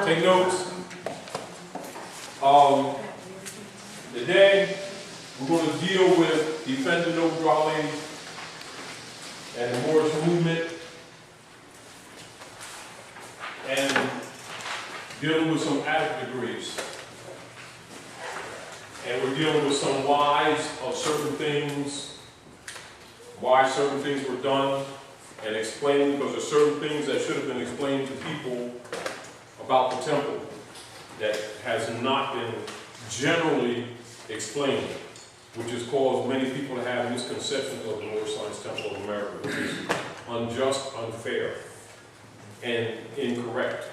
Take notes. Today, we're going to deal with defending Noble Ali and the Moorish movement and dealing with some added degrees. And we're dealing with some whys of certain things, why certain things were done, and explaining, because there's certain things that should have been explained to people about the temple that has not been generally explained, which has caused many people to have misconceptions of the Moorish Science Temple of America, which is unjust, unfair, and incorrect.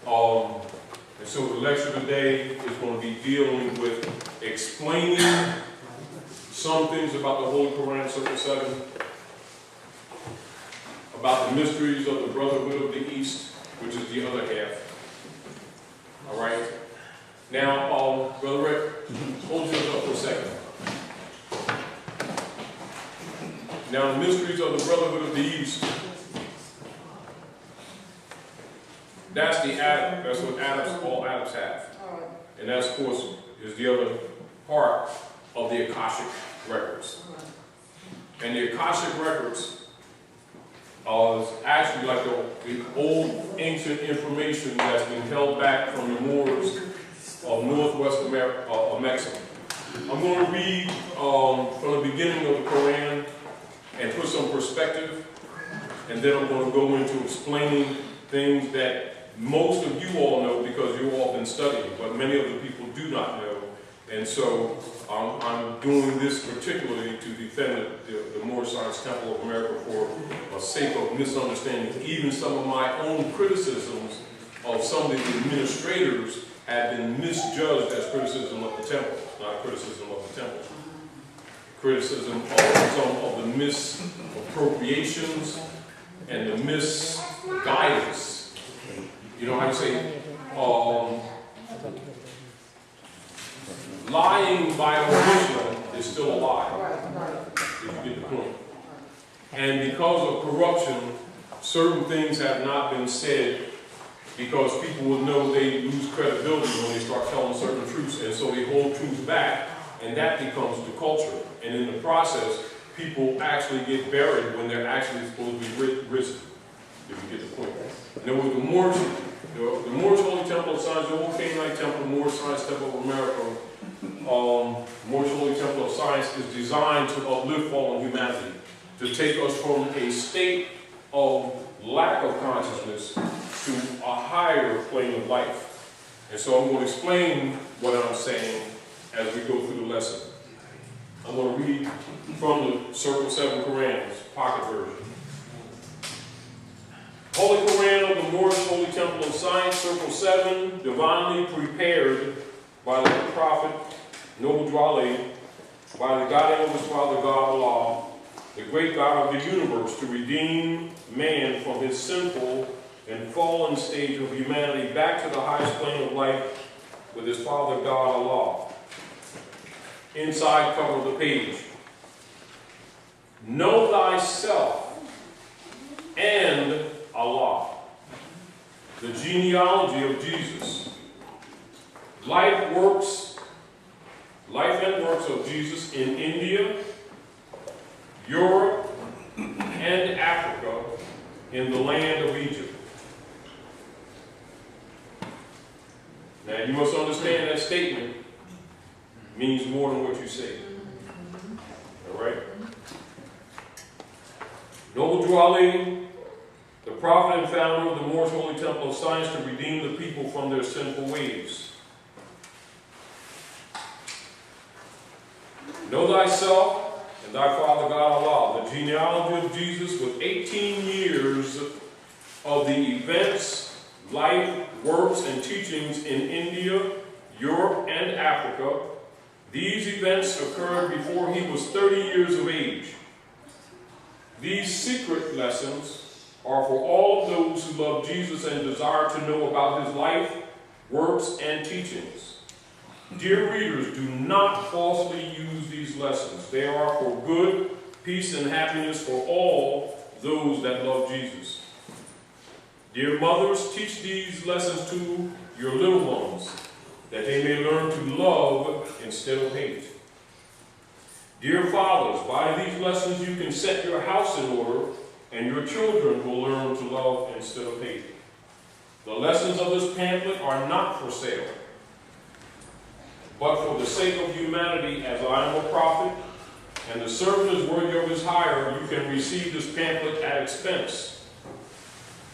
And so the lecture today is going to be dealing with explaining some things about the Holy Quran, Circle 7, about the mysteries of the Brotherhood of the East, which is the other half. All right? Now, Brother Rick, hold yours up for a second. Now, the mysteries of the Brotherhood of the East, that's the Adam. That's what all Adams have. And that, of course, is the other part of the Akashic records. And the Akashic records is actually like the old ancient information that's been held back from the Moors of Northwest America, of Mexico. I'm going to read from the beginning of the Quran and put some perspective, and then I'm going to go into explaining things that most of you all know because you've all been studying, but many of the people do not know. And so I'm doing this particularly to defend the Moorish Science Temple of America for the sake of misunderstanding. Even some of my own criticisms of some of the administrators have been misjudged as criticism of the temple, not criticism of the temple. Criticism of some of the misappropriations and the misguidance. You know how you say, lying by omission is still a lie, if you get the point. And because of corruption, certain things have not been said because people will know they lose credibility when they start telling certain truths, and so they hold truths back, and that becomes the culture. And in the process, people actually get buried when they're actually supposed to be risen, if you get the point. And there was the Moorish Holy Temple of Science, the old Canaanite Temple, the Moorish Science Temple of America. Moorish Holy Temple of Science is designed to uplift fallen humanity, to take us from a state of lack of consciousness to a higher plane of life. And so I'm going to explain what I'm saying as we go through the lesson. I'm going to read from the Circle 7 Quran's pocket version. Holy Quran of the Moorish Holy Temple of Science, Circle 7, divinely prepared by the Prophet Noble Ali, by the guiding of his Father God Allah, the great God of the universe, to redeem man from his sinful and fallen stage of humanity back to the highest plane of life with his Father God Allah. Inside cover of the page. Know thyself and Allah. The genealogy of Jesus. Life and works of Jesus in India, Europe, and Africa, in the land of Egypt. Now you must understand that statement means more than what you say. Alright? Noble Ali, the prophet and founder of the Moorish Holy Temple of Science, to redeem the people from their sinful ways. Know thyself and thy Father God Allah, the genealogy of Jesus, with 18 years of the events, life, works, and teachings in India, Europe, and Africa. These events occurred before he was 30 years of age. These secret lessons are for all of those who love Jesus and desire to know about his life, works, and teachings. Dear readers, do not falsely use these lessons. They are for good, peace, and happiness for all those that love Jesus. Dear mothers, teach these lessons to your little ones, that they may learn to love instead of hate. Dear fathers, by these lessons you can set your house in order, and your children will learn to love instead of hate. The lessons of this pamphlet are not for sale, but for the sake of humanity, as I am a prophet, and the servant is worthy of his hire, you can receive this pamphlet at expense.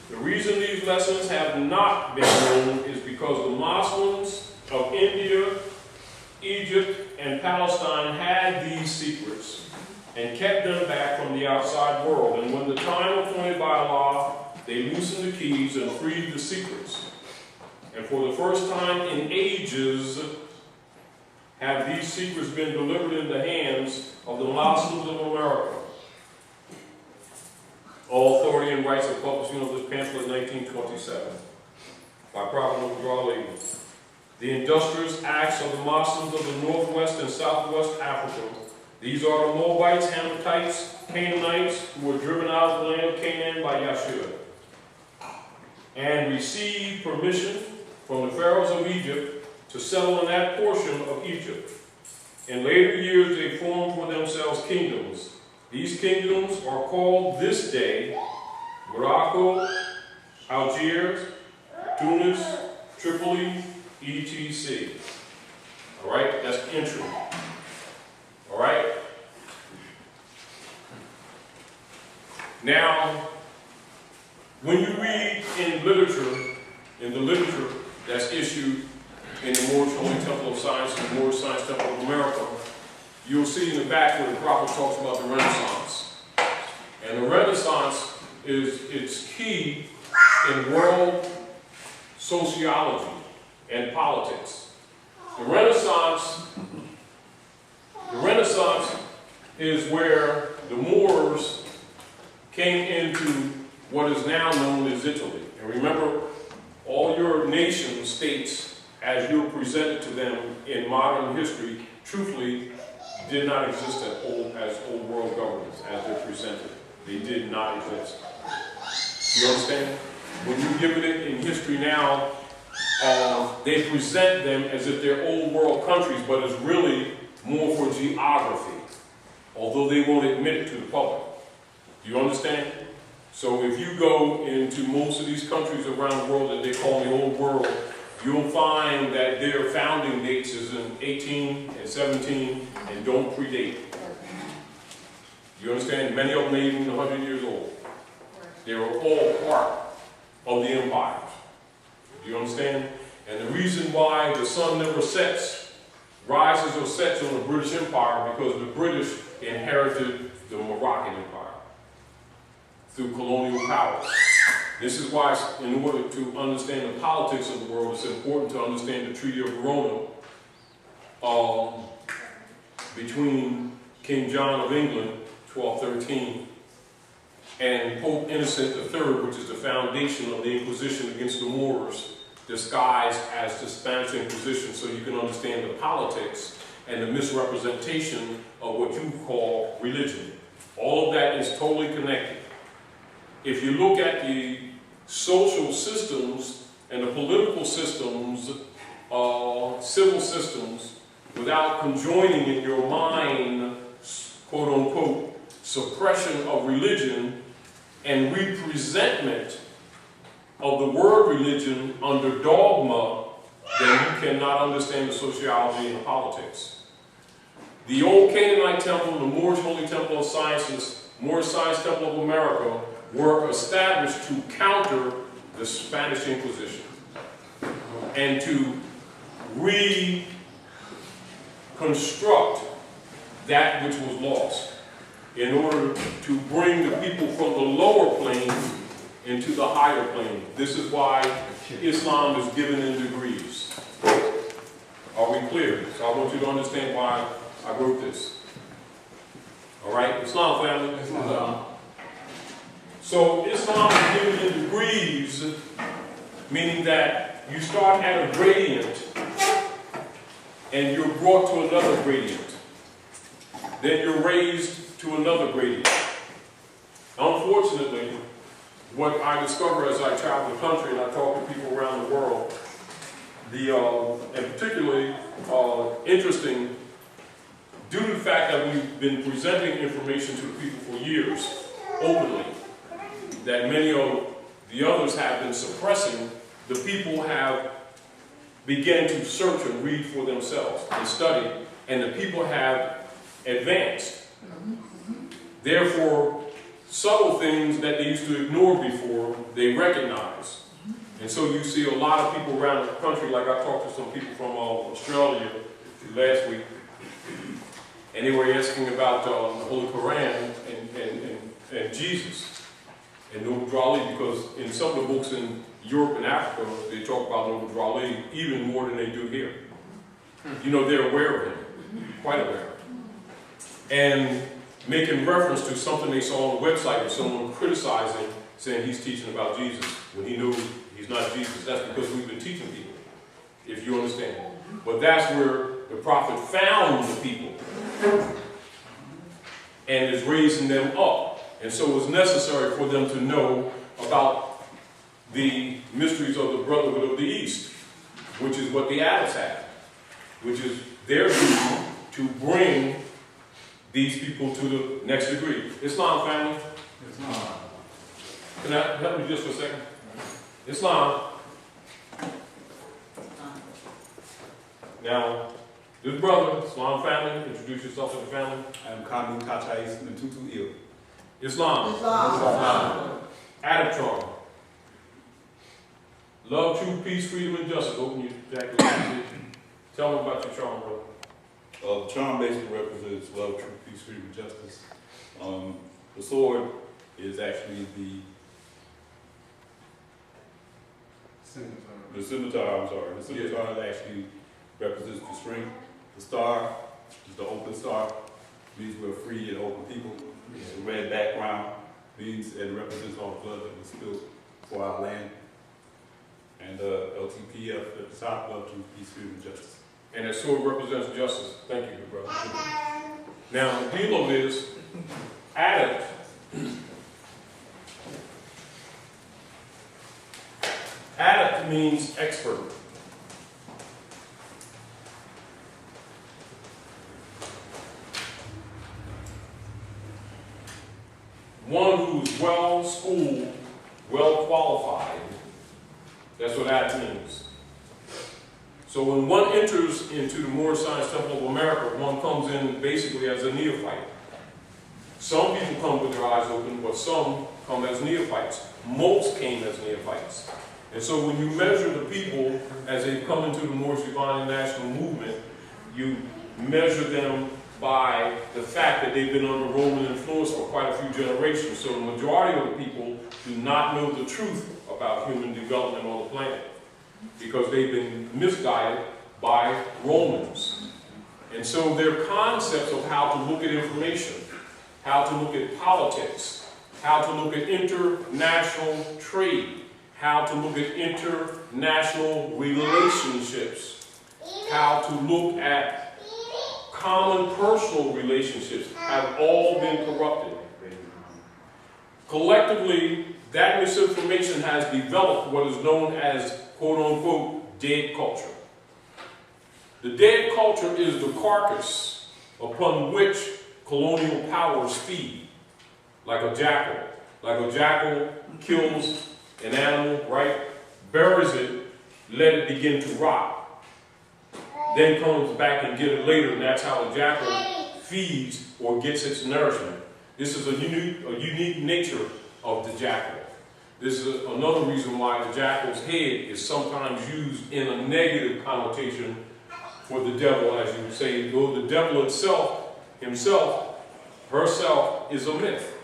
The reason these lessons have not been known is because the Muslims of India, Egypt, and Palestine had these secrets and kept them back from the outside world. And when the time appointed by Allah, they loosened the keys and freed the secrets. And for the first time in ages, have these secrets been delivered in the hands of the Muslims of America. All authority and rights of publishing of this pamphlet 1927 by Prophet Muhammad. The industrious acts of the Muslims of the northwest and southwest Africa. These are the Moabites, Hamathites, Canaanites, who were driven out of the land of Canaan by Yeshua, and received permission from the pharaohs of Egypt to settle in that portion of Egypt. In later years, they formed for themselves kingdoms. These kingdoms are called this day Morocco, Algiers, Tunis, Tripoli, etc. All right, that's entry. All right. Now, when you read in the literature that's issued in the Moorish Holy Temple of Science and the Moorish Science Temple of America, you'll see in the back where the prophet talks about the Renaissance. And the Renaissance is its key in world sociology and politics. The Renaissance is where the Moors came into what is now known as Italy. And remember, all your nation states, as you're presented to them in modern history, truthfully, did not exist as old world governments, as they're presented. They did not exist. You understand? When you give it in history now, they present them as if they're old world countries, but it's really more for geography, although they won't admit it to the public. Do you understand? So if you go into most of these countries around the world that they call the old world, you'll find that their founding dates is in 18 and 17 and don't predate. You understand? Many of them are even 100 years old. They were all part of the empires. Do you understand? And the reason why the sun never rises or sets on the British Empire, because the British inherited the Moroccan Empire through colonial powers. This is why, in order to understand the politics of the world, it's important to understand the Treaty of Verona between King John of England, 1213, and Pope Innocent III, which is the foundation of the Inquisition against the Moors, disguised as the Spanish Inquisition, so you can understand the politics and the misrepresentation of what you call religion. All of that is totally connected. If you look at the social systems and the political systems, civil systems, without conjoining in your mind, quote unquote, suppression of religion and representment of the word religion under dogma, then you cannot understand the sociology and the politics. The old Canaanite temple, the Moorish Holy Temple of Sciences, Moorish Science Temple of America, were established to counter the Spanish Inquisition and to reconstruct that which was lost in order to bring the people from the lower plane into the higher plane. This is why Islam is given in degrees. Are we clear? So I want you to understand why I wrote this. All right? Islam, family? Islam. So Islam is given in degrees, meaning that you start at a gradient and you're brought to another gradient. Then you're raised to another gradient. Unfortunately, what I discover as I travel the country and I talk to people around the world, and particularly interesting, due to the fact that we've been presenting information to the people for years, openly, that many of the others have been suppressing, the people have began to search and read for themselves and study, and the people have advanced. Therefore, subtle things that they used to ignore before, they recognize. And so you see a lot of people around the country, like I talked to some people from Australia last week, and they were asking about the Holy Quran and Jesus and Noble Drali, because in some of the books in Europe and Africa, they talk about Noble Drali even more than they do here. You know, they're aware of him, quite aware. And making reference to something they saw on the website of someone criticizing, saying he's teaching about Jesus, when he knows he's not Jesus. That's because we've been teaching people, if you understand. But that's where the prophet found the people and is raising them up. And so it was necessary for them to know about the mysteries of the Brotherhood of the East, which is what the Arabs have, which is their duty to bring these people to the next degree. Islam, family? Islam. Can I help you just for a second? Islam. Now, this brother, Islam family, introduce yourself to the family. I am Kanu Kachais Ntutu Il. Islam. Islam. Adab charm. Love, truth, peace, freedom, and justice. Open your jacket. Tell them about your charm, brother. The charm basically represents love, truth, peace, freedom, and justice. The sword is actually the scimitar. I'm sorry. The scimitar actually represents the strength. The star is the open star. Means we're free and open people. The red background means it represents all the blood that was spilled for our land. And LTPF at the top, love, truth, peace, freedom, and justice. And that sword represents justice. Thank you, brother. Now, the deal is, Adab. Adab means expert. One who's well schooled, well qualified. That's what that means. So when one enters into the Moorish Science Temple of America, one comes in basically as a neophyte. Some people come with their eyes open, but some come as neophytes. Most came as neophytes. And so when you measure the people as they come into the Moorish Divine National Movement, you measure them by the fact that they've been under Roman influence for quite a few generations. So the majority of the people do not know the truth about human development on the planet, because they've been misguided by Romans. And so their concepts of how to look at information, how to look at politics, how to look at international trade, how to look at international relationships, how to look at common personal relationships have all been corrupted. Collectively, that misinformation has developed what is known as quote-unquote dead culture. The dead culture is the carcass upon which colonial powers feed, like a jackal. Like a jackal kills an animal, right? Buries it, let it begin to rot. Then comes back and get it later, and that's how a jackal feeds or gets its nourishment. This is a unique nature of the jackal. This is another reason why the jackal's head is sometimes used in a negative connotation for the devil, as you would say, though the devil herself is a myth.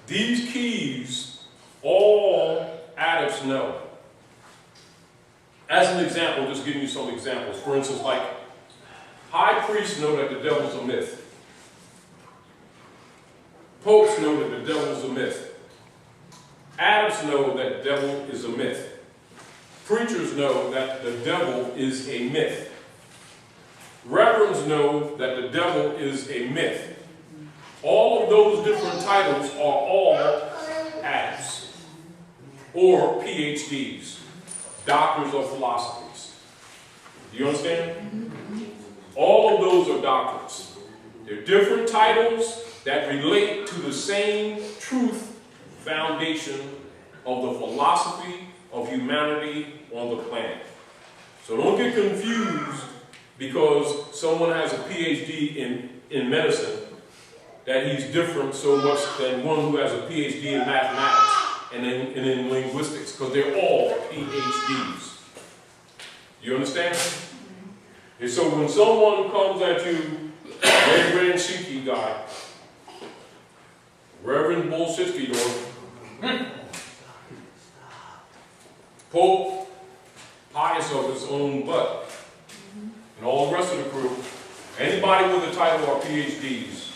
These keys, all adepts know. As an example, just giving you some examples. For instance, like, high priests know that the devil's a myth. Popes know that the devil's a myth. Adepts know that the devil is a myth. Preachers know that the devil is a myth. Reverends know that the devil is a myth. All of those different titles are all Adams, or PhDs, doctors of philosophies. Do you understand? All of those are doctors. They're different titles that relate to the same truth foundation of the philosophy of humanity on the planet. So don't get confused because someone has a PhD in medicine that he's different so much than one who has a PhD in mathematics and in linguistics, because they're all PhDs. You understand? And so when someone comes at you, Reverend Shiki guy, Reverend Bolshitsky or Pope Pious of his own butt, and all the rest of the crew, anybody with a title are PhDs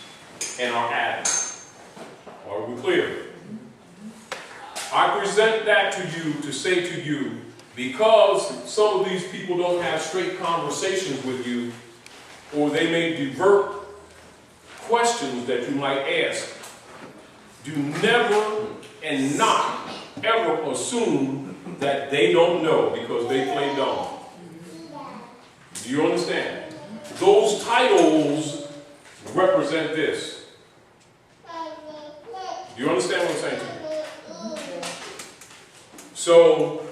and are Adams. Are we clear? I present that to you to say to you, because some of these people don't have straight conversations with you, or they may divert questions that you might ask, do never and not ever assume that they don't know because they play dumb. Do you understand? Those titles represent this. Do you understand what I'm saying to you? So,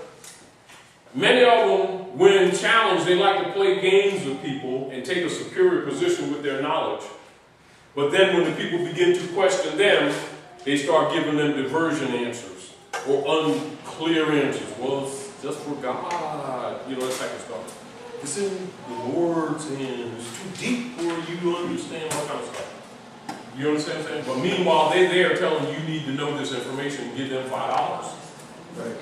many of them, when challenged, they like to play games with people and take a superior position with their knowledge. But then when the people begin to question them, they start giving them diversion answers or unclear answers. Well, it's just for God, you know, that type of stuff. It's in the Lord's hands. It's too deep for you to understand all kind of stuff. You understand what I'm saying? But meanwhile, they're there telling you need to know this information and give them $5. Right.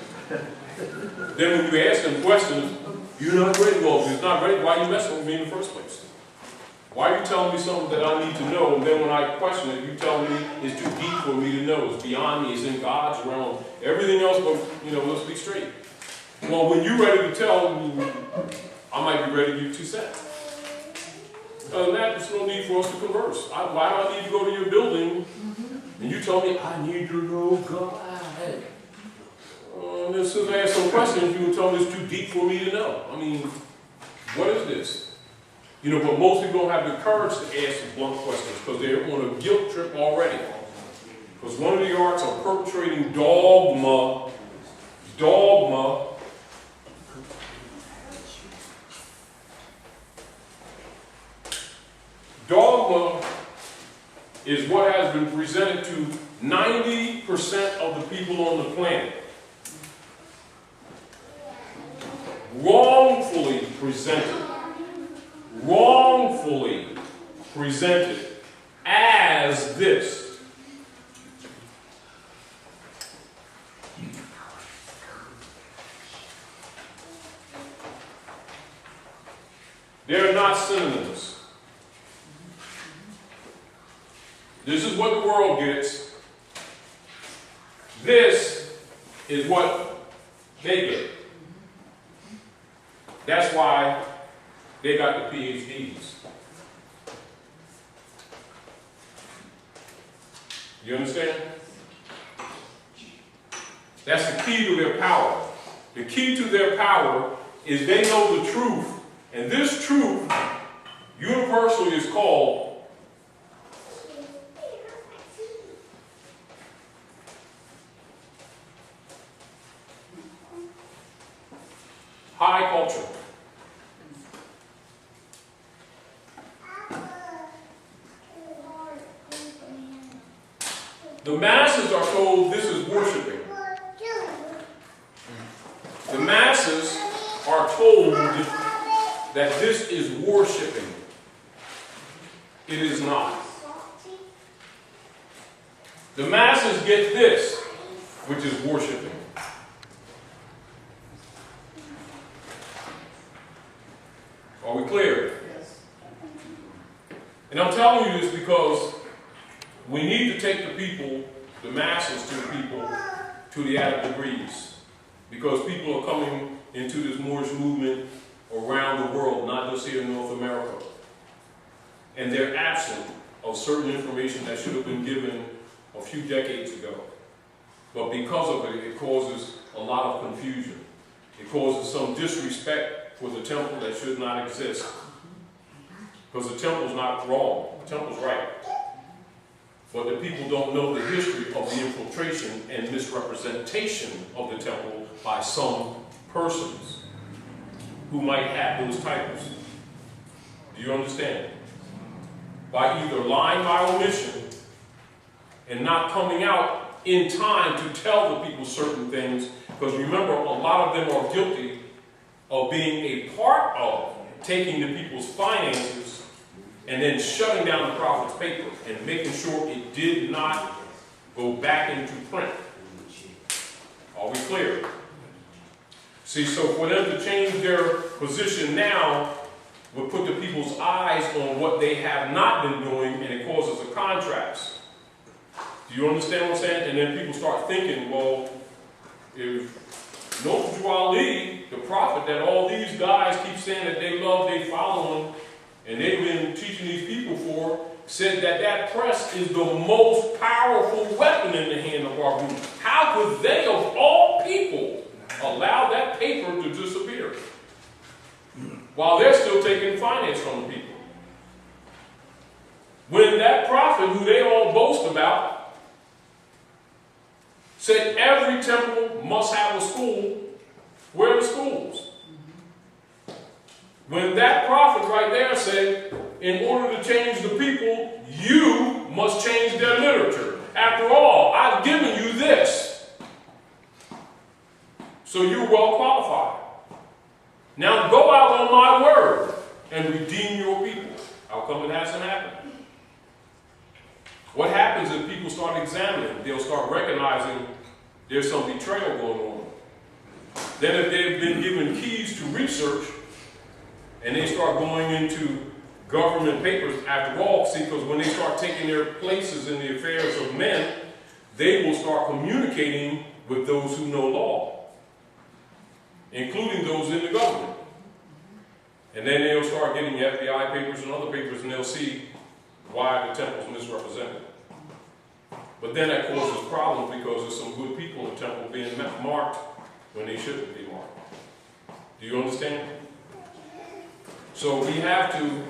Then when you ask them questions, you're not ready. Well, if you're not ready, why are you messing with me in the first place? Why are you telling me something that I need to know, and then when I question it, you tell me it's too deep for me to know, it's beyond me, it's in God's realm. Everything else, but, you know, let's be straight. Well, when you're ready to tell me, I might be ready to give 2 cents. Other than that, there's no need for us to converse. Why do I need to go to your building, and you tell me, I need to know God? And as soon as I ask some questions, you will tell me it's too deep for me to know. I mean, what is this? You know, but most people don't have the courage to ask blunt questions because they're on a guilt trip already. Because one of the arts are perpetrating dogma. Dogma is what has been presented to 90% of the people on the planet. Wrongfully presented as this. They're not synonyms. This is what the world gets. This is what they get. That's why they got the PhDs. You understand? That's the key to their power. The key to their power is they know the truth. And this truth, universally, is called high culture. The masses are told this is worshiping. The masses are told that this is worshiping. It is not. The masses get this, which is worshiping. Are we clear? Yes. And I'm telling you this because we need to take the people, the masses, to the people, to the added degrees. Because people are coming into this Moorish movement around the world, not just here in North America. And they're absent of certain information that should have been given a few decades ago. But because of it, it causes a lot of confusion. It causes some disrespect for the temple that should not exist. Because the temple's not wrong, the temple's right. But the people don't know the history of the infiltration and misrepresentation of the temple by some persons who might have those titles. Do you understand? By either lying by omission and not coming out in time to tell the people certain things, because remember, a lot of them are guilty of being a part of taking the people's finances and then shutting down the prophet's paper and making sure it did not go back into print. Are we clear? See, so for them to change their position now would put the people's eyes on what they have not been doing, and it causes a contrast. Do you understand what I'm saying? And then people start thinking, well, if Noble Ali, the prophet that all these guys keep saying that they love, they follow him, and they've been teaching these people for, said that that press is the most powerful weapon in the hand of our group. How could they, of all people, allow that paper to disappear while they're still taking finance from the people? When that prophet, who they all boast about, said every temple must have a school, where are the schools? When that prophet right there said, in order to change the people, you must change their literature. After all, I've given you this, so you're well qualified. Now go out on my word and redeem your people. How come it hasn't happened? What happens if people start examining? They'll start recognizing there's some betrayal going on. Then if they've been given keys to research and they start going into government papers, after all, see, because when they start taking their places in the affairs of men, they will start communicating with those who know law, including those in the government. And then they'll start getting FBI papers and other papers, and they'll see why the temple's misrepresented. But then that causes problems because there's some good people in the temple being marked when they shouldn't be marked. Do you understand? So we have to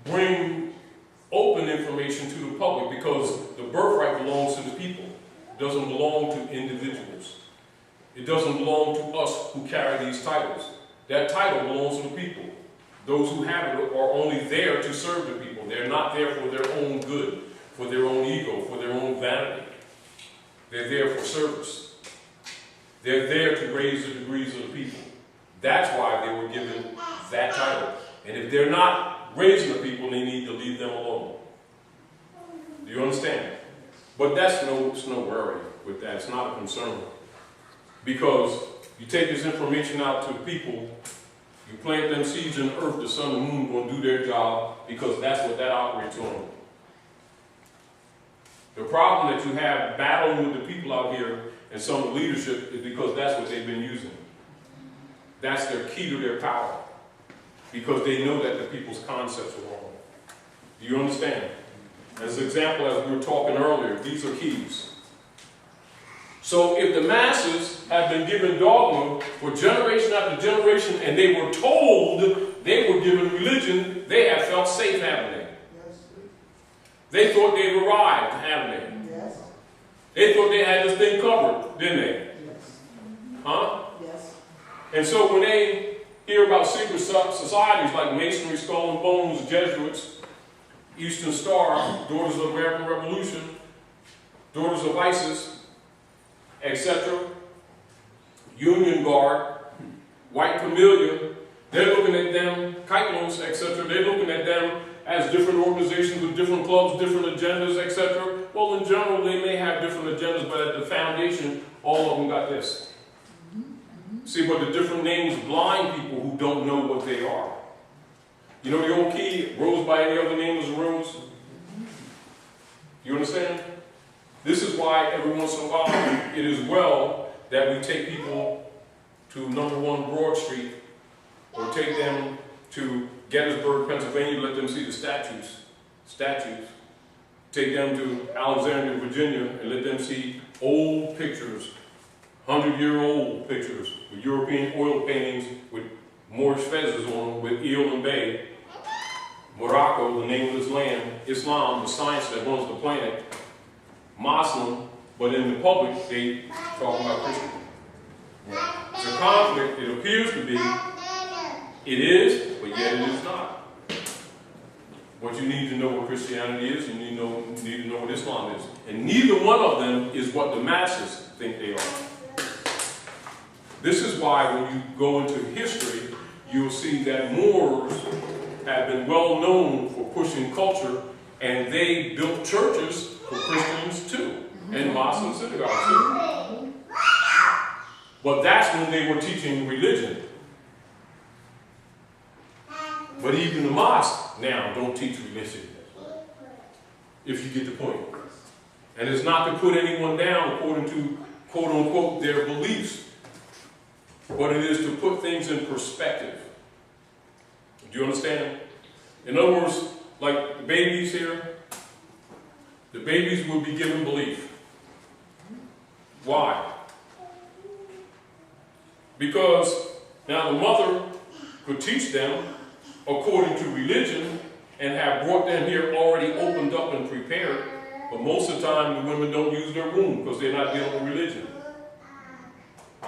bring open information to the public because the birthright belongs to the people. It doesn't belong to individuals. It doesn't belong to us who carry these titles. That title belongs to the people. Those who have it are only there to serve the people. They're not there for their own good, for their own ego, for their own vanity. They're there for service. They're there to raise the degrees of the people. That's why they were given that title. And if they're not raising the people, they need to leave them alone. Do you understand? But that's no worry with that. It's not a concern. Because you take this information out to people, you plant them seeds in the earth, the sun and moon will do their job because that's what that operates on. The problem that you have battling with the people out here and some of the leadership is because that's what they've been using. That's their key to their power. Because they know that the people's concepts are wrong. Do you understand? As an example, as we were talking earlier, these are keys. So if the masses have been given dogma for generation after generation and they were told they were given religion, they have felt safe, haven't they? Yes. They thought they'd arrived, haven't they? Yes. They thought they had this thing covered, didn't they? Yes. Huh? Yes. And so when they hear about secret societies like Masonry, Skull and Bones, Jesuits, Eastern Star, Daughters of the American Revolution, Daughters of ISIS, etc., Union Guard, White Camellia, they're looking at them, Kylos, etc., they're looking at them as different organizations with different clubs, different agendas, etc. Well, in general, they may have different agendas, but at the foundation, all of them got this. See, but the different names blind people who don't know what they are. You know the old key, rose by any other name was a rose? You understand? This is why every once in a while it is well that we take people to number 1 Broad Street or take them to Gettysburg, Pennsylvania, let them see the statues. Take them to Alexandria, Virginia, and let them see old pictures, 100-year-old pictures with European oil paintings with Moorish feathers on them, with eel and bay. Morocco, the name of this land. Islam, the science that runs the planet. Muslim, but in the public, they talk about Christian. It's a conflict, it appears to be. It is, but yet it is not. But you need to know what Christianity is, and you need to know what Islam is. And neither one of them is what the masses think they are. This is why when you go into history, you'll see that Moors have been well known for pushing culture, and they built churches for Christians too, and mosques and synagogues too. But that's when they were teaching religion. But even the mosques now don't teach religion, if you get the point. And it's not to put anyone down according to, quote unquote, their beliefs, but it is to put things in perspective. Do you understand? In other words, like the babies here, the babies will be given belief. Why? Because now the mother could teach them according to religion and have brought them here already opened up and prepared, but most of the time the women don't use their womb because they're not dealing with religion.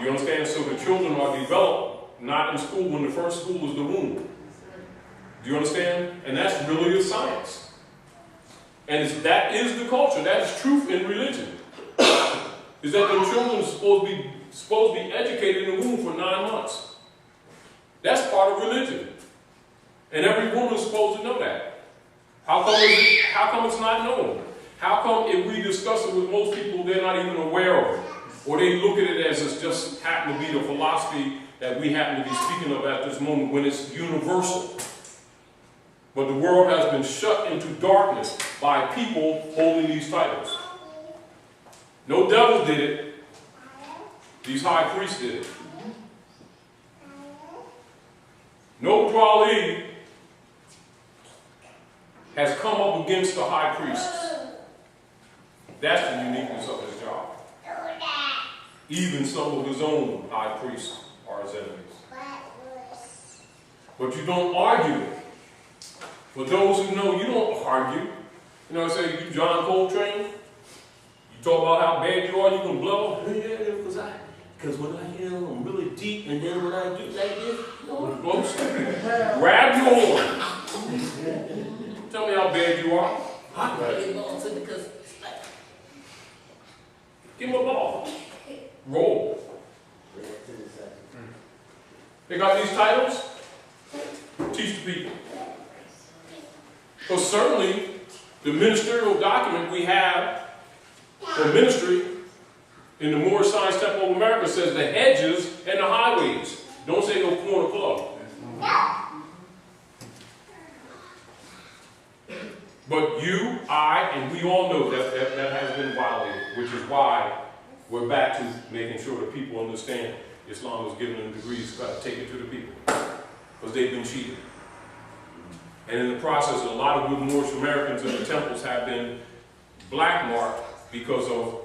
You understand? So the children are developed not in school, when the first school is the womb. Do you understand? And that's really a science. And that is the culture. That is truth in religion. Is that the children are supposed to be educated in the womb for 9 months. That's part of religion. And every woman is supposed to know that. How come it's not known? How come if we discuss it with most people, they're not even aware of it? Or they look at it as it's just happen to be the philosophy that we happen to be speaking of at this moment, when it's universal. But the world has been shut into darkness by people holding these titles. No devil did it. These high priests did it. No Dwali has come up against the high priests. That's the uniqueness of his job. Even some of his own high priests are his enemies. But you don't argue it. For those who know, you don't argue. You know, I say, you John Coltrane, you talk about how bad you are, you can blow. Yeah, because when I hear them, I'm really deep, and then when I do like this, you know, close. Grab your horn. Tell me how bad you are. Give him a ball. Roll. They got these titles? Teach the people. Because certainly, the ministerial document we have for ministry in the Moorish Science Temple of America says the hedges and the highways. Don't say no corner club. But you, I, and we all know that has been violated, which is why we're back to making sure that people understand Islam is giving them degrees, got to take it to the people. Because they've been cheated. And in the process, a lot of good Moorish Americans in the temples have been blackmarked because of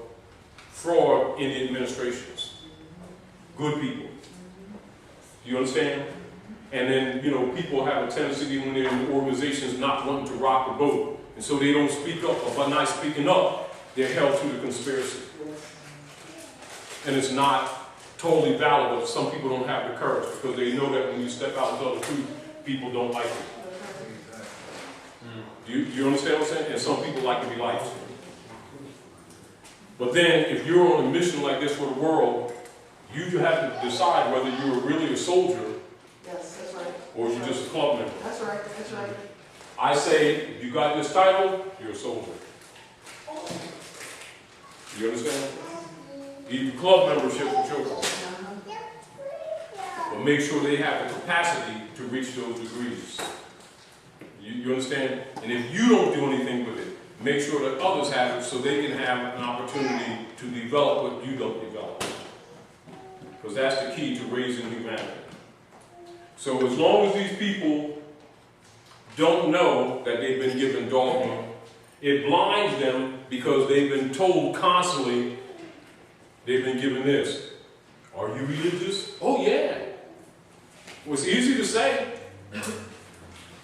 fraud in the administrations. Good people. Do you understand? And then, you know, people have a tendency when they're in organizations not wanting to rock the boat. And so they don't speak up, or by not speaking up, they're held to the conspiracy. And it's not totally valid, but some people don't have the courage because they know that when you step out into other truth, people don't like it. Do you understand what I'm saying? And some people like to be liked. But then, if you're on a mission like this for the world, you have to decide whether you're really a soldier. Yes, that's right. Or you're just a club member. That's right, that's right. I say, if you got this title, you're a soldier. You understand? Give club membership for children. But make sure they have the capacity to reach those degrees. You understand? And if you don't do anything with it, make sure that others have it so they can have an opportunity to develop what you don't develop. Because that's the key to raising humanity. So as long as these people don't know that they've been given dogma, it blinds them because they've been told constantly they've been given this. Are you religious? Oh yeah. Well, it's easy to say.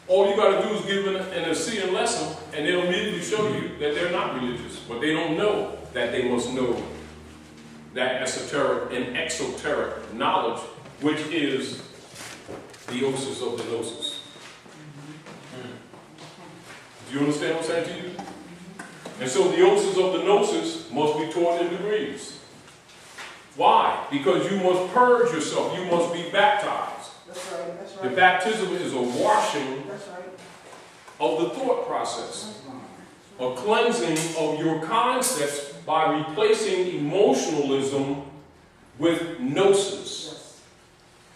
All you got to do is give an Assyrian lesson, and they'll immediately show you that they're not religious. But they don't know that they must know that esoteric and exoteric knowledge, which is the osis of the gnosis. Do you understand what I'm saying to you? And so the osis of the gnosis must be taught in degrees. Why? Because you must purge yourself. You must be baptized. That's right, that's The right. baptism is a washing That's right. of the thought process, a cleansing of your concepts by replacing emotionalism with gnosis,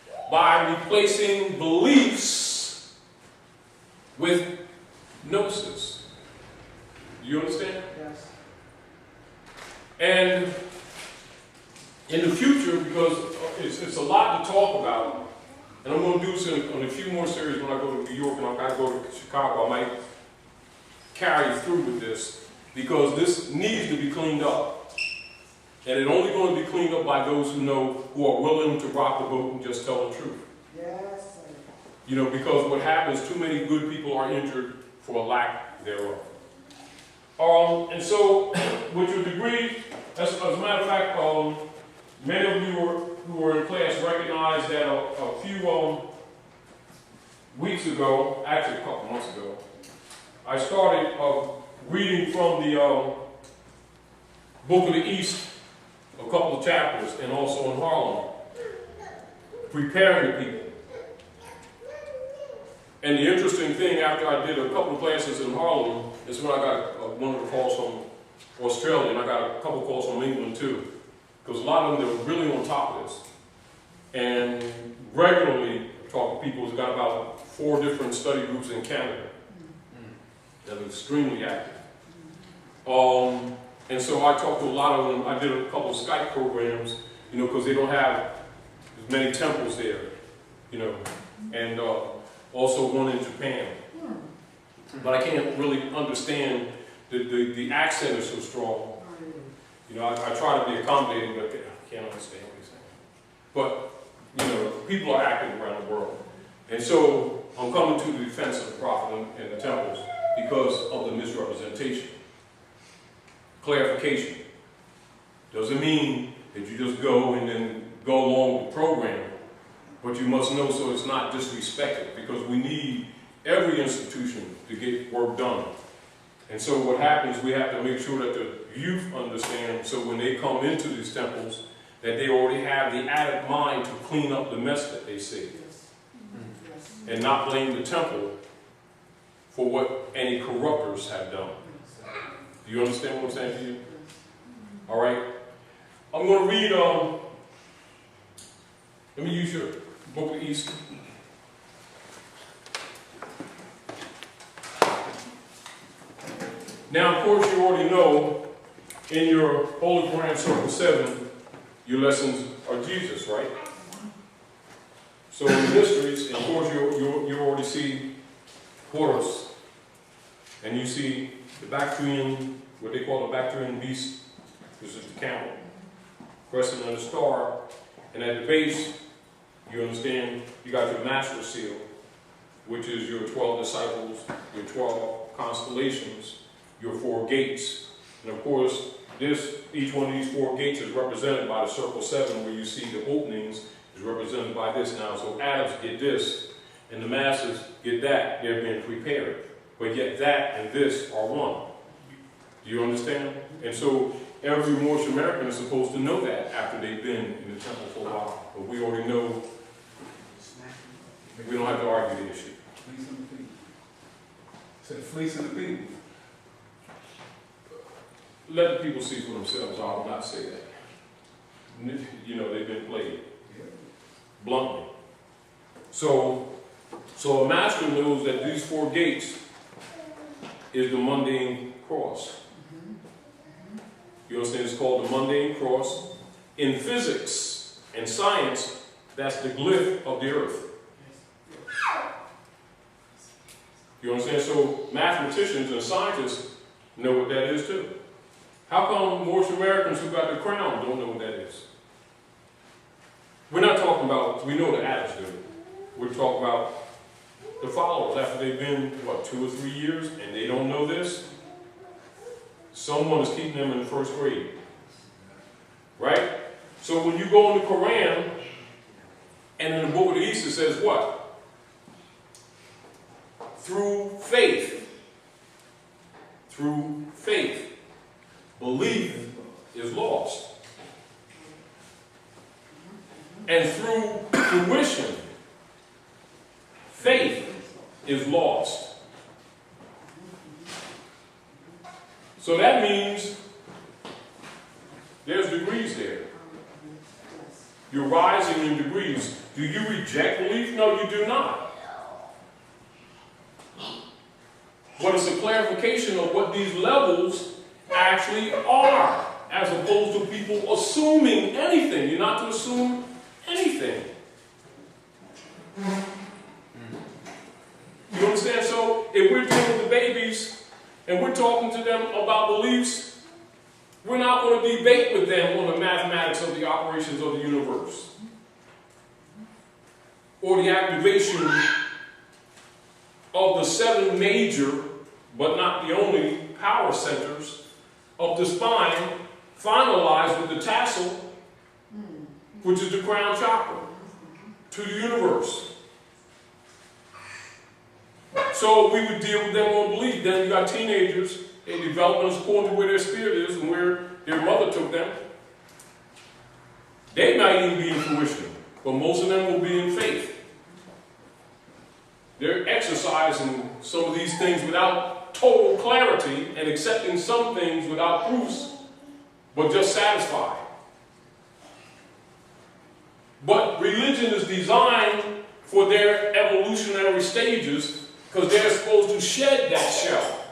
Yes. by replacing beliefs with gnosis. Do you understand? Yes. And in the future, because it's a lot to talk about, and I'm going to do this on a few more series when I go to New York and I've got to go to Chicago. I might carry through with this because this needs to be cleaned up. And it's only going to be cleaned up by those who know, who are willing to rock the boat and just tell the truth. Yes, sir. You know, because what happens, too many good people are injured for a lack thereof. And so, with your degree, as a matter of fact, many of you who were in class recognize that a few weeks ago, actually a couple months ago, I started reading from the Book of the East, a couple of chapters, and also in Harlem, preparing the people. And the interesting thing, after I did a couple of classes in Harlem, is when I got one of the calls from Australia, and I got a couple of calls from England too. Because a lot of them, they're really on top of this. And regularly talk to people who've got about 4 different study groups in Canada that are extremely active. And so I talked to a lot of them. I did a couple of Skype programs, you know, because they don't have as many temples there, you know, and also one in Japan. But I can't really understand, the accent is so strong. You know, I try to be accommodating, but I can't understand what he's saying. But, you know, people are active around the world. And so I'm coming to the defense of the prophet and the temples because of the misrepresentation. Clarification. Doesn't mean that you just go and then go along with the program, but you must know so it's not disrespected, because we need every institution to get work done. And so what happens, we have to make sure that the youth understand, so when they come into these temples, that they already have the added mind to clean up the mess that they see. Yes. Yes. And not blame the temple for what any corruptors have done. Do you understand what I'm saying to you? All right. I'm going to read, let me use your Book of the East. Now, of course, you already know in your Holy Quran Circle 7, your lessons are Jesus, right? So in the histories, of course, you already see Horus, and you see the Bactrian, what they call the Bactrian beast, which is the camel, crescent and the star, and at the base, you understand, you got your master seal, which is your 12 disciples, your 12 constellations, your 4 gates. And of course, each one of these 4 gates is represented by the circle 7, where you see the openings is represented by this now. So Adams get this, and the masses get that. They're being prepared. But yet that and this are one. Do you understand? And so every Moorish American is supposed to know that after they've been in the temple for a while. But we already know, we don't have to argue the issue. Fleecing the people. Said fleecing the people. Let the people see for themselves. I will not say that. You know, they've been played bluntly. So a master knows that these 4 gates is the mundane cross. You understand? It's called the mundane cross. In physics and science, that's the glyph of the earth. You understand? So mathematicians and scientists know what that is too. How come Moorish Americans who got the crown don't know what that is? We're not talking about, we know the Arabs do. We're talking about the followers after they've been, what, 2 or 3 years and they don't know this? Someone is keeping them in first grade. Right? So when you go in the Quran, and in the book of the East it says what? Through faith. Through faith. Belief is lost. And through fruition, faith is lost. So that means there's degrees there. You're rising in degrees. Do you reject belief? No, you do not. But it's a clarification of what these levels actually are, as opposed to people assuming anything. You're not to assume anything. You understand? So if we're dealing with the babies and we're talking to them about beliefs, we're not going to debate with them on the mathematics of the operations of the universe or the activation of the 7 major, but not the only, power centers of the spine, finalized with the tassel, which is the crown chakra, to the universe. So we would deal with them on belief. Then you got teenagers, they develop according to where their spirit is and where their mother took them. They might even be in fruition, but most of them will be in faith. They're exercising some of these things without total clarity and accepting some things without proofs, but just satisfied. But religion is designed for their evolutionary stages because they're supposed to shed that shell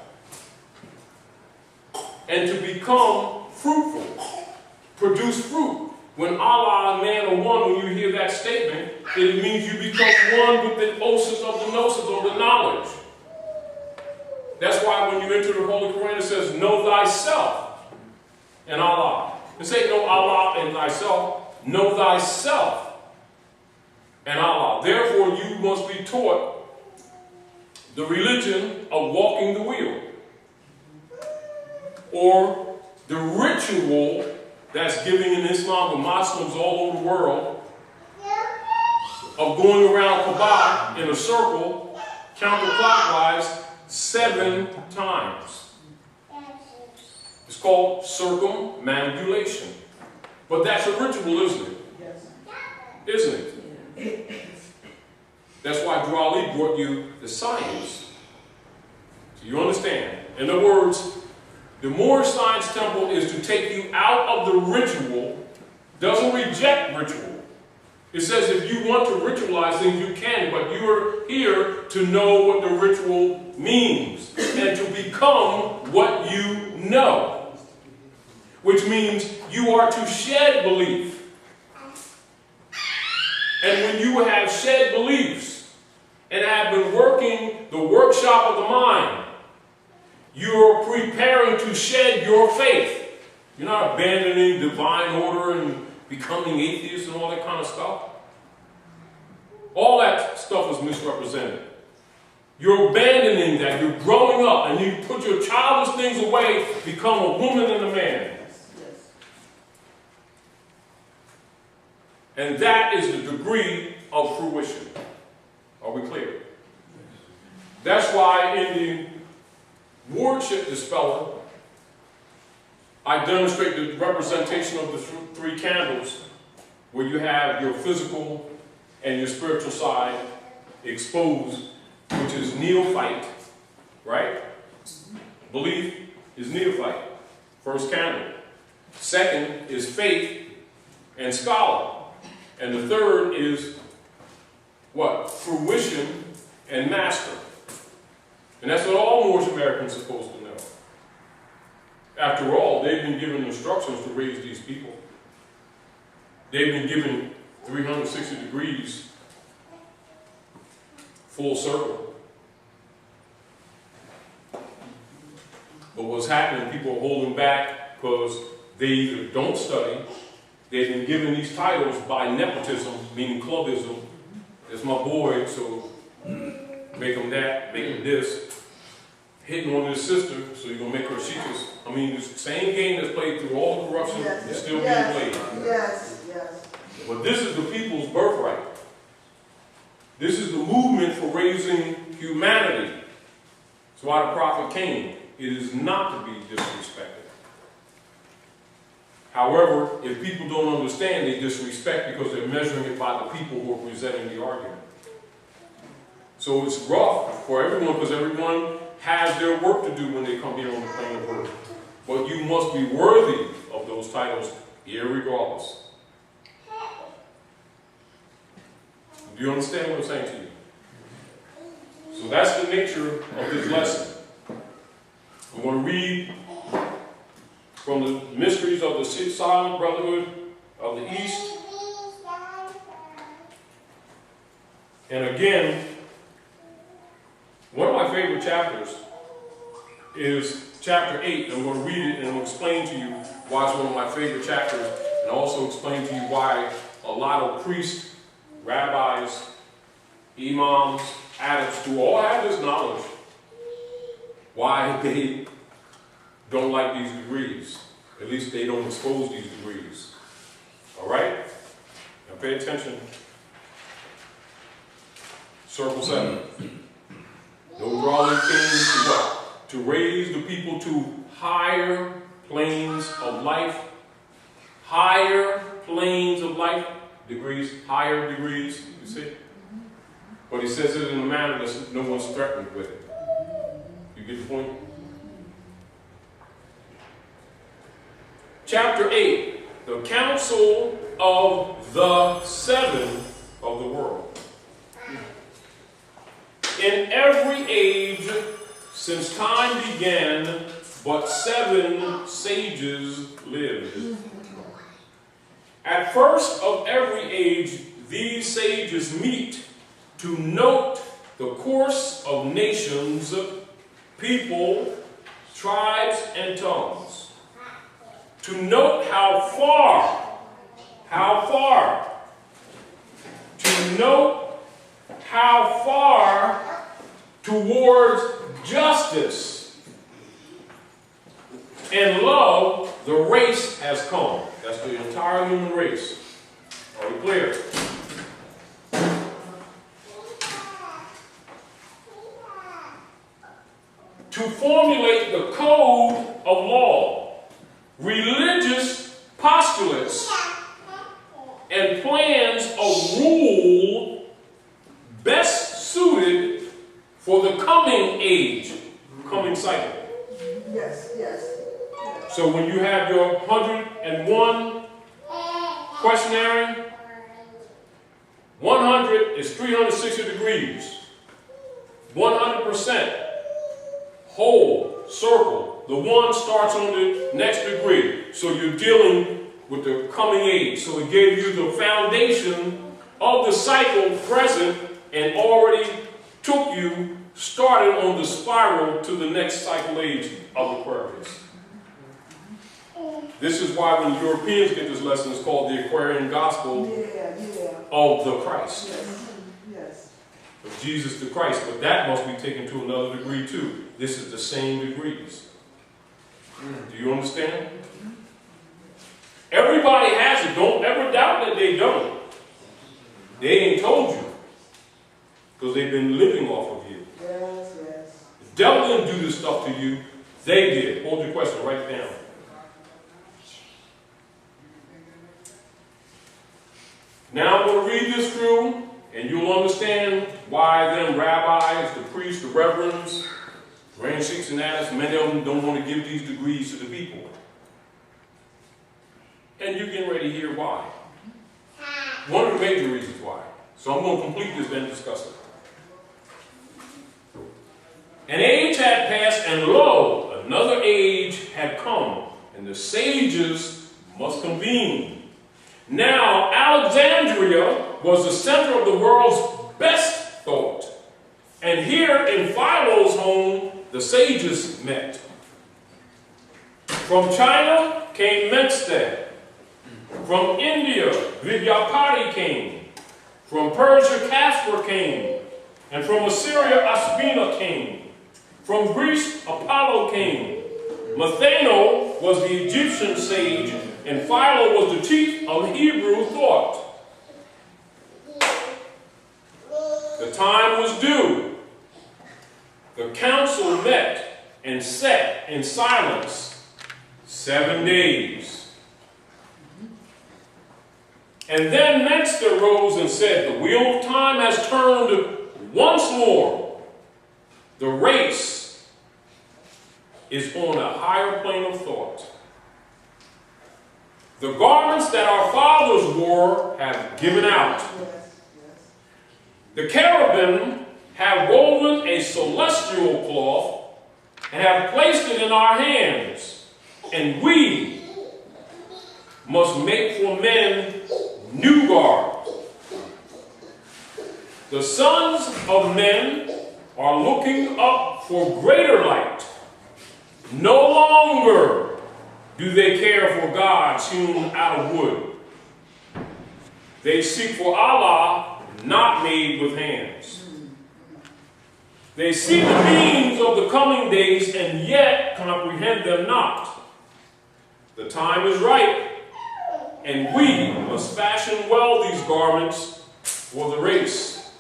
and to become fruitful, produce fruit. When Allah and man are one, when you hear that statement, it means you become one with the osis of the gnosis, of the knowledge. That's why when you enter the Holy Quran, it says, know thyself and Allah. It says, know Allah and thyself, know thyself and Allah. Therefore, you must be taught the religion of walking the wheel, or the ritual that's given in Islam to Muslims all over the world of going around Kaaba in a circle counterclockwise 7 times. It's called circumambulation. But that's a ritual, isn't it? Yes. Isn't it? That's why Drew Ali brought you the science. So you understand. In other words, the Moorish Science Temple is to take you out of the ritual, doesn't reject ritual. It says if you want to ritualize things, you can, but you're here to know what the ritual means and to become what you know. Which means you are to shed belief. And when you have shed beliefs and have been working the workshop of the mind, you're preparing to shed your faith. You're not abandoning divine order and becoming atheist and all that kind of stuff. All that stuff is misrepresented. You're abandoning that. You're growing up and you put your childish things away, become a woman and a man. Yes. And that is the degree of fruition. Are we clear? That's why in the Wardship Dispeller, I demonstrate the representation of the 3 candles, where you have your physical and your spiritual side exposed, which is neophyte, right? Belief is neophyte, first candle. Second is faith and scholar. And the third is what? Fruition and master. And that's what all Moorish Americans are supposed to know. After all, they've been given instructions to raise these people. They've been given 360 degrees, full circle. But what's happening, people are holding back because they either don't study, they've been given these titles by nepotism, meaning clubism. It's my boy, so make him that, make him this. Hitting on his sister, so you're going to make her sheetless. I mean, the same game that's played through all the corruption is still being played. Yes, yes. But this is the people's birthright. This is the movement for raising humanity. That's why the prophet came. It is not to be disrespected. However, if people don't understand, they disrespect because they're measuring it by the people who are presenting the argument. So it's rough for everyone because everyone has their work to do when they come here on the plane of earth. But you must be worthy of those titles, irregardless. Do you understand what I'm saying to you? So that's the nature of this lesson. I'm going to read from the Mysteries of the Silent Brotherhood of the East. And again, one of my favorite chapters is chapter 8. I'm going to read it and I'll explain to you why it's one of my favorite chapters, and also explain to you why a lot of priests, rabbis, imams, adepts who all have this knowledge, why they don't like these degrees. At least they don't expose these degrees. All right? Now pay attention. Circle 7. No drawing came to what? To raise the people to higher planes of life. Higher planes of life. Degrees, higher degrees, you see? But he says it in a manner that no one's threatened with it. You get the point? Chapter 8, the council of the seven of the world. In every age since time began, but 7 sages lived. At first of every age, these sages meet to note the course of nations, people, tribes, and tongues. To note how far towards justice and love the race has come. That's the entire human race. Are we clear? To formulate the code of law, religious postulates, and plans of rule best suited for the coming age, coming cycle. Yes, yes. So when you have your 101 questionnaire, 100 is 360 degrees. 100%. Whole, circle. The 1 starts on the next degree. So you're dealing with the coming age. So it gave you the foundation of the cycle present and already took you, started on the spiral to the next cycle age of Aquarius. This is why when Europeans get this lesson, it's called the Aquarian Gospel of the Christ. Yes, yes. Of Jesus the Christ. But that must be taken to another degree too. This is the same degrees. Do you understand? Everybody has it. Don't ever doubt that they don't. They ain't told you. Because they've been living off of you. Yes, yes. The devil didn't do this stuff to you. They did. Hold your question. Write it down. Now I'm going to read this through, and you'll understand why them rabbis, the priests, the reverends, grand sheikhs and adepts, many of them don't want to give these degrees to the people. And you're getting ready to hear why. One of the major reasons why. So I'm going to complete this, then discuss it. An age had passed, and lo, another age had come, and the sages must convene. Now, Alexandria was the center of the world's best thought. And here in Philo's home, the sages met. From China came Menster. From India, Vidyapati came. From Persia, Caspar came. And from Assyria, Aspina came. From Greece, Apollo came. Matheno was the Egyptian sage, and Philo was the chief of Hebrew thought. The time was due. The council met and sat in silence 7 days. And then Menster rose and said, the wheel of time has turned once more. The race is on a higher plane of thought. The garments that our fathers wore have given out. The cherubim have woven a celestial cloth and have placed it in our hands. And we must make for men new garbs. The sons of men are looking up for greater light. No longer do they care for gods hewn out of wood. They seek for Allah, not made with hands. They see the means of the coming days and yet comprehend them not. The time is ripe, and we must fashion well these garments for the race.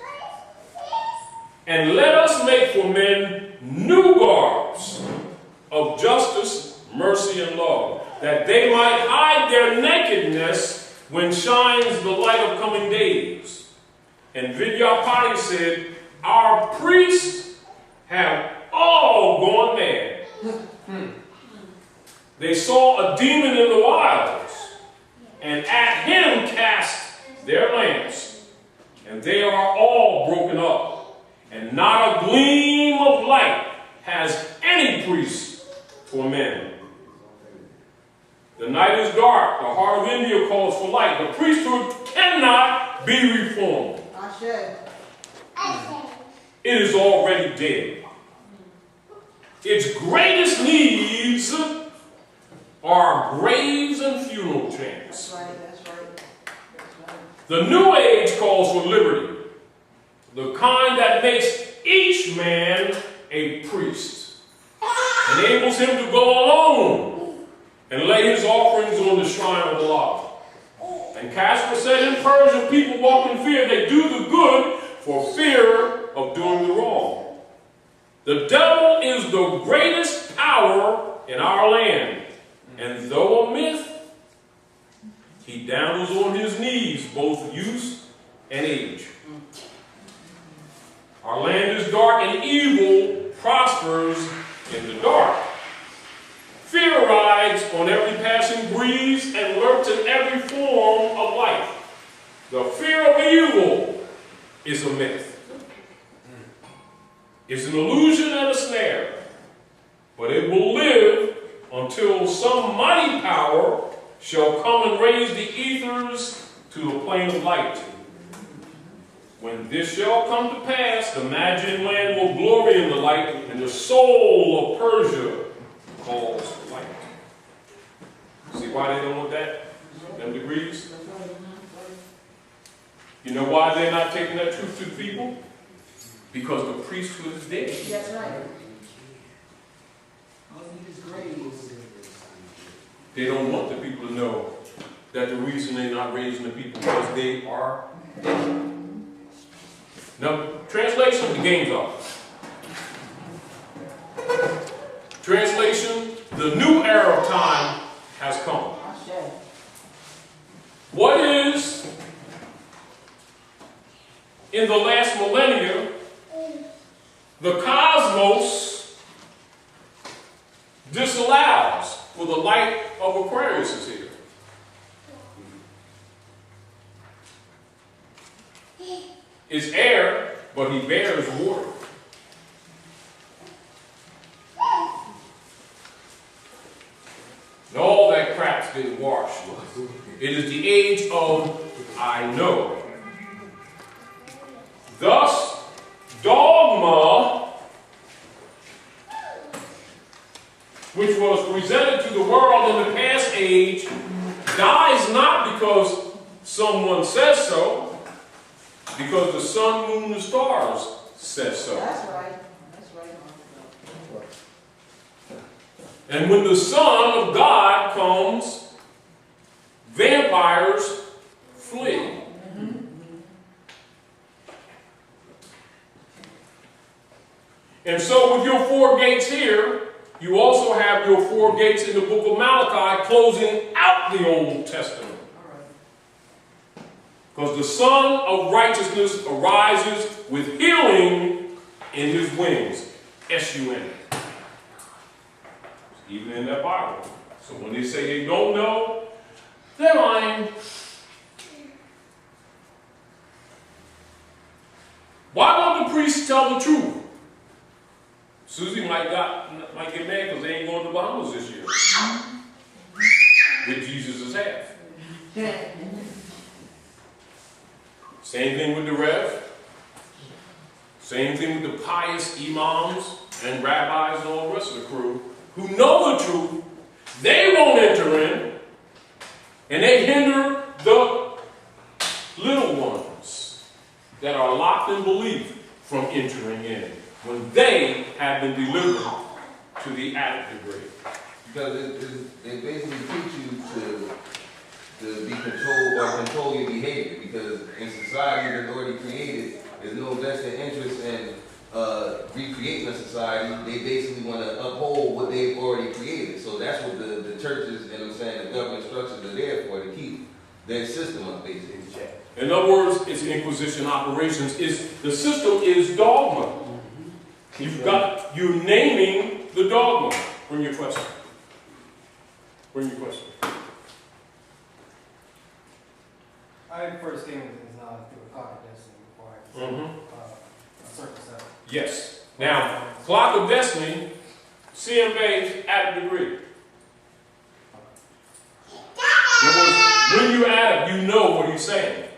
And let us make for men new garbs of justice, mercy, and love, that they might hide their nakedness when shines the light of coming days. And Vidyapati said, our priests have all gone mad. They saw a demon in the wilds, and at him cast their lamps, and they are all broken up, and not a gleam of light has any priest for men. The night is dark, the heart of India calls for light. The priesthood cannot be reformed. It is already dead. Its greatest needs are graves and funeral chants. That's right. The New Age calls for liberty, the kind that makes each man a priest, enables him to go alone and lay his offerings on the shrine of Allah. And Caspar said in Persia, people walk in fear. They do the good for fear of doing the wrong. The devil is the greatest power in our land. And though a myth, he dabbles on his knees, both youth and age. Our land is dark, and evil prospers in the dark. Fear rides on every passing breeze and lurks in every form of life. The fear of evil is a myth. It's an illusion and a snare, but it will live until some mighty power shall come and raise the ethers to the plane of light. When this shall come to pass, the Magian land will glory in the light, and the soul of Persia calls for light. See why they don't want that? Them degrees? You know why they're not taking that truth to the people? Because the priesthood is dead. That's right. They don't want the people to know that the reason they're not raising the people is because they are dead. Now, translation, the game's off. Translation, the new era of time has come. What is in the last millennia, the cosmos disallows for the light of Aquarius is here. It's air, but he bears water. And all that crap's been washed. It is the age of I know. Thus, dogma, which which was presented to the world in the past age, dies not because someone says so, because the sun, moon, and stars says so. That's right. That's right. And when the Son of God comes, vampires flee. And so with your 4 gates here, you also have your 4 gates in the book of Malachi closing out the Old Testament. Because the Son of Righteousness arises with healing in his wings. S-U-N. Even in that Bible. So when they say they don't know, they're lying. Why won't the priests tell the truth? Susie might get mad because they ain't going to the Bahamas this year. With Jesus' half. Same thing with the Rev. Same thing with the pious imams and rabbis and all the rest of the crew who know the truth. They won't enter in. And they hinder the little ones that are locked in belief from entering in when they have been delivered to the added degree. Because it basically teach you to be controlled or control your behavior. Because in society that's already created, there's no vested interest in recreating a society. They basically want to uphold what they've already created. So that's what the churches and the government structures are there for, to keep their system up, basically. In other words, it's Inquisition operations. The system is dogma. You're naming the dogma. Bring your question. Bring your question. I first came with this knowledge through a clock of destiny before a certain setup. Yes. Now, clock of destiny, CM Bey added degree. When you add it, you know what he's saying.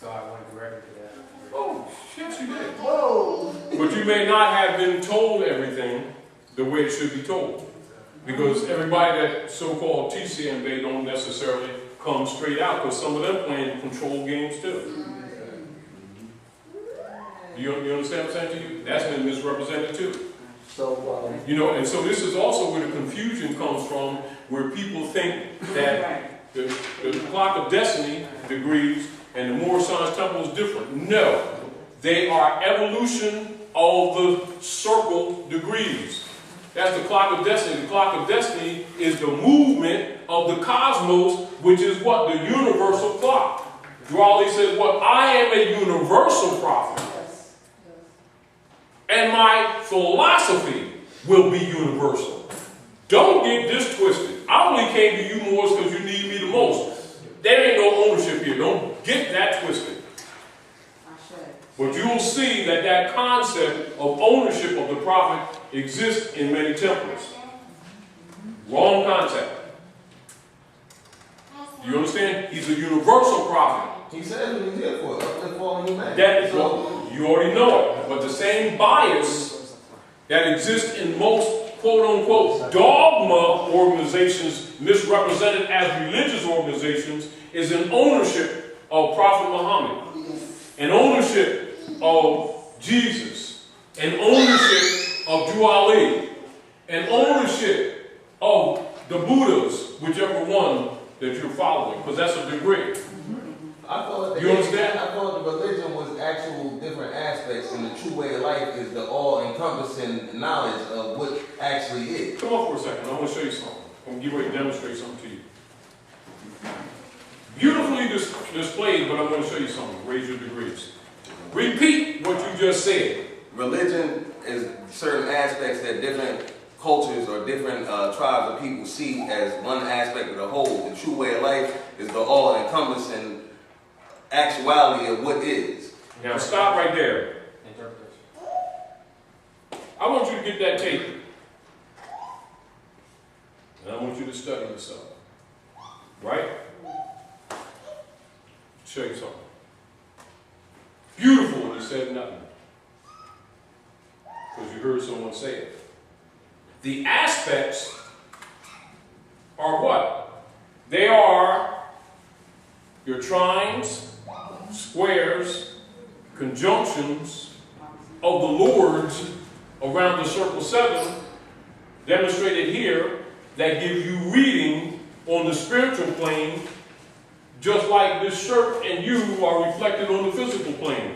So I went directly to that. Oh, yes, you did. Whoa. But you may not have been told everything the way it should be told. Because everybody that so-called TCM Bey don't necessarily come straight out, because some of them playing control games too. You understand what I'm saying to you? That's been misrepresented too. So, And so this is also where the confusion comes from, where people think that the clock of destiny degrees and the Moorish Science Temple is different. No, they are evolution of the circle degrees. That's the clock of destiny. The clock of destiny is the movement of the cosmos, which is what? The universal clock. Drawley says, I am a universal prophet. And my philosophy will be universal. Don't get this twisted. I only came to you, Moors, because you need me the most. There ain't no ownership here. Don't get that twisted. But you will see that concept of ownership of the prophet exists in many temples. Wrong concept. You understand? He's a universal prophet. He said what he's here for, uplift all humanity. You already know it. But the same bias that exists in most quote-unquote dogma organizations misrepresented as religious organizations is an ownership of Prophet Muhammad, an ownership of Jesus, an ownership of Dwali, an ownership of the Buddhas, whichever one that you're following, because that's a degree. I thought you understand? I thought the religion was actual different aspects, and the true way of life is the all-encompassing knowledge of what actually is. Come on for a second. I want to show you something. I'm going to get ready to demonstrate something to you. Beautifully displayed, but I'm going to show you something. Raise your degrees. Repeat what you just said. Religion is certain aspects that different cultures or different tribes of people see as one aspect of the whole. The true way of life is the all-encompassing actuality of what is. Now stop right there. I want you to get that tape. And I want you to study yourself. Right? Show you something. Beautiful, you said nothing. Because you heard someone say it. The aspects are what? They are your trines, squares, conjunctions of the Lords around the circle 7, demonstrated here, that give you reading on the spiritual plane, just like this shirt and you are reflected on the physical plane.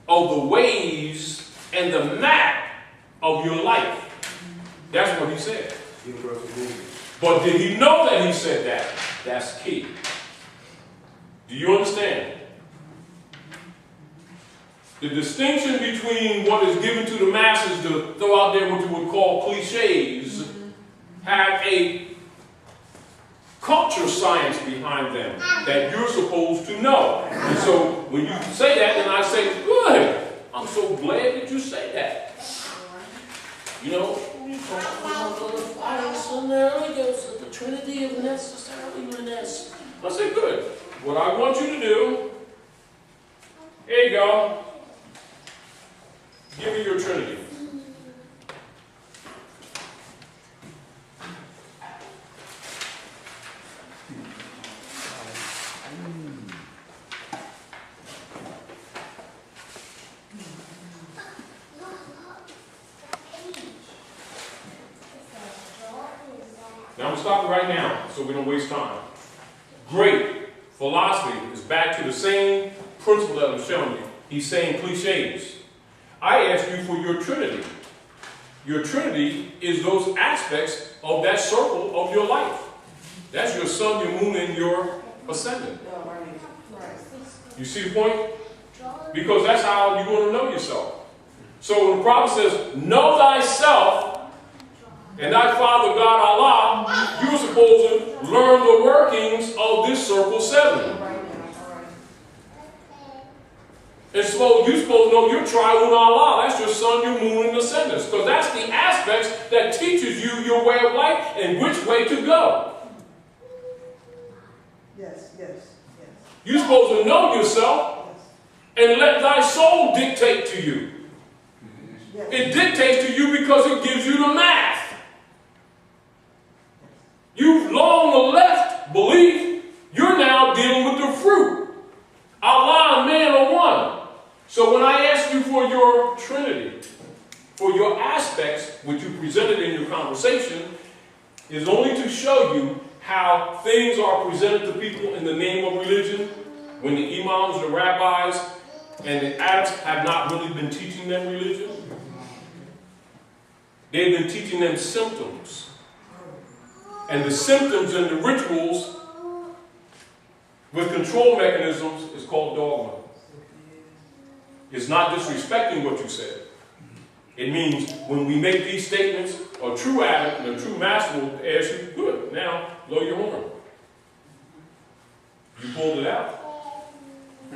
Of the ways and the map of your life. That's what he said. But did he know that he said that? That's key. Do you understand? The distinction between what is given to the masses to throw out there what you would call cliches have a culture science behind them that you're supposed to know. And so when you say that, then I say, good. I'm so glad that you say that. You know, we talk about the Father, and the Holy Ghost, the Trinity of necessarily-ness. I say, good. What I want you to do, here you go. Give me your Trinity. Now I'm stopping right now so we don't waste time. Great. Philosophy is back to the same principle that I'm showing you. He's saying cliches. I asked you for your Trinity. Your Trinity is those aspects of that circle of your life. That's your sun, your moon, and your ascendant. You see the point? Because that's how you're going to know yourself. So when the prophet says, know thyself, and thy Father God Allah, you're supposed to learn the workings of this circle 7. And so you're supposed to know your triune Allah. That's your sun, your moon, and ascendants. Because that's the aspects that teaches you your way of life and which way to go. Yes, yes, yes. You're supposed to know yourself and let thy soul dictate to you. Yes. It dictates to you because it gives you the math. You've long left belief. You're now dealing with the fruit. Allah and man are one. So when I ask you for your Trinity, for your aspects, which you presented in your conversation, is only to show you how things are presented to people in the name of religion, when the imams, the rabbis, and the adepts have not really been teaching them religion. They've been teaching them symptoms. And the symptoms and the rituals with control mechanisms is called dogma. It's not disrespecting what you said. It means when we make these statements, a true adept and a true master will ask you, good, now blow your horn. You pulled it out.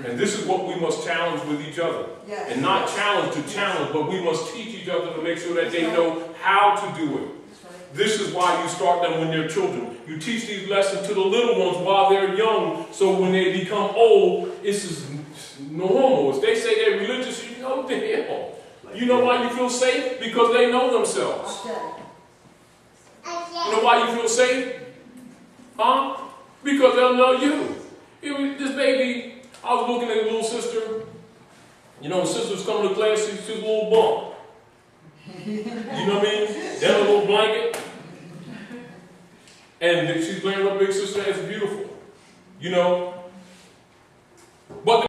And this is what we must challenge with each other. Yes. And not challenge to challenge, but we must teach each other to make sure that they know how to do it. This is why you start them when they're children. You teach these lessons to the little ones while they're young, so when they become old, it's just normal. If they say they're religious, you know the hell. You know why you feel safe? Because they know themselves. You know why you feel safe? Huh? Because they'll know you. This baby, I was looking at a little sister. You know, when sisters come to class, she's a little bump. You know what I mean? Then a little blanket. And she's playing with her big sister. It's beautiful. You know? But